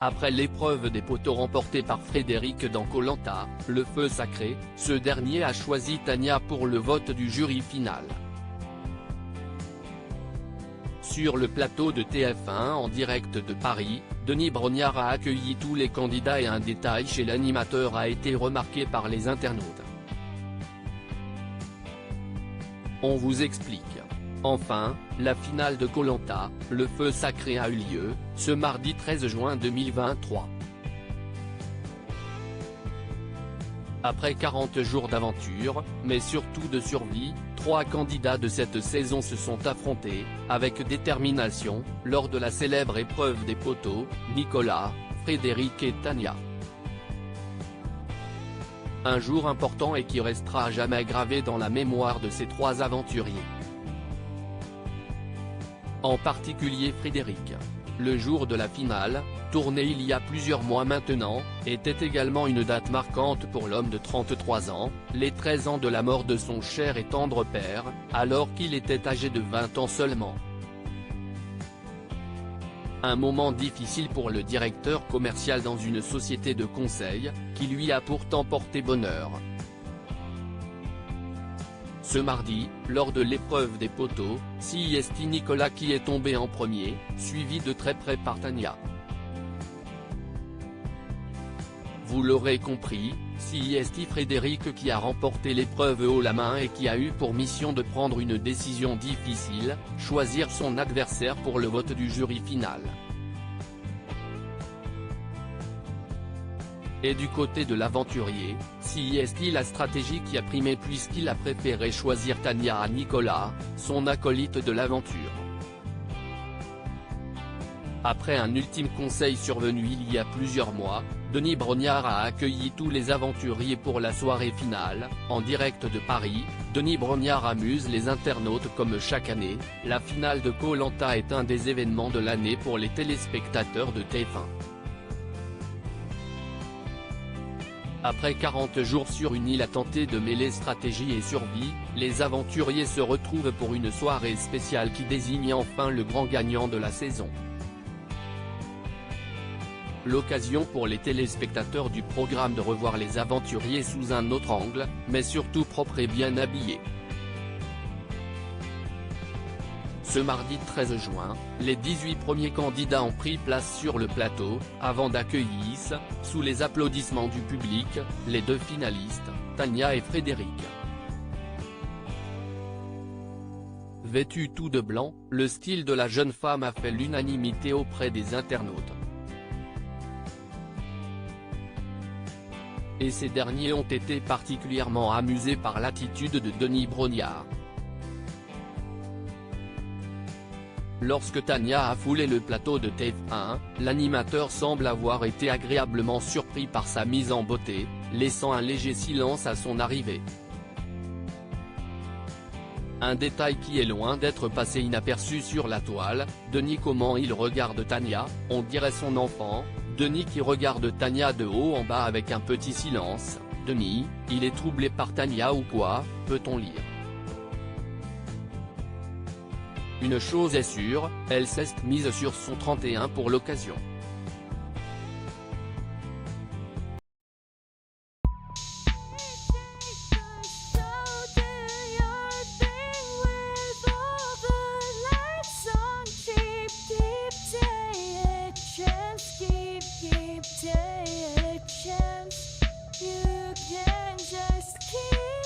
Après l'épreuve des poteaux remportée par Frédéric dans Koh Lanta, le feu sacré, ce dernier a choisi Tania pour le vote du jury final. Sur le plateau de TF1 en direct de Paris, Denis Brognard a accueilli tous les candidats et un détail chez l'animateur a été remarqué par les internautes. On vous explique. Enfin, la finale de Koh Lanta, le feu sacré a eu lieu, ce mardi 13 juin 2023. Après 40 jours d'aventure, mais surtout de survie, 3 candidats de cette saison se sont affrontés, avec détermination, lors de la célèbre épreuve des poteaux, Nicolas, Frédéric et Tania. Un jour important et qui restera à jamais gravé dans la mémoire de ces 3 aventuriers. En particulier Frédéric. Le jour de la finale, tournée il y a plusieurs mois maintenant, était également une date marquante pour l'homme de 33 ans, les 13 ans de la mort de son cher et tendre père, alors qu'il était âgé de 20 ans seulement. Un moment difficile pour le directeur commercial dans une société de conseil, qui lui a pourtant porté bonheur. Ce mardi, lors de l'épreuve des poteaux, c'est Nicolas qui est tombé en premier, suivi de très près par Tania. Vous l'aurez compris, c'est Frédéric qui a remporté l'épreuve haut la main et qui a eu pour mission de prendre une décision difficile, choisir son adversaire pour le vote du jury final. Et du côté de l'aventurier, c'est la stratégie qui a primé puisqu'il a préféré choisir Tania à Nicolas, son acolyte de l'aventure. Après un ultime conseil survenu il y a plusieurs mois, Denis Brognard a accueilli tous les aventuriers pour la soirée finale, en direct de Paris. Denis Brognard amuse les internautes comme chaque année, la finale de Koh Lanta est un des événements de l'année pour les téléspectateurs de TF1. Après 40 jours sur une île à tenter de mêler stratégie et survie, les aventuriers se retrouvent pour une soirée spéciale qui désigne enfin le grand gagnant de la saison. L'occasion pour les téléspectateurs du programme de revoir les aventuriers sous un autre angle, mais surtout propres et bien habillés. Ce mardi 13 juin, les 18 premiers candidats ont pris place sur le plateau, avant d'accueillir, sous les applaudissements du public, les 2 finalistes, Tania et Frédéric. Vêtue tout de blanc, le style de la jeune femme a fait l'unanimité auprès des internautes. Et ces derniers ont été particulièrement amusés par l'attitude de Denis Brognard. Lorsque Tania a foulé le plateau de TF1, l'animateur semble avoir été agréablement surpris par sa mise en beauté, laissant un léger silence à son arrivée. Un détail qui est loin d'être passé inaperçu sur la toile, Denis comment il regarde Tania, on dirait son enfant, Denis qui regarde Tania de haut en bas avec un petit silence, Denis, il est troublé par Tania ou quoi, peut-on lire. Une chose est sûre, elle s'est mise sur son 31 pour l'occasion. You can just keep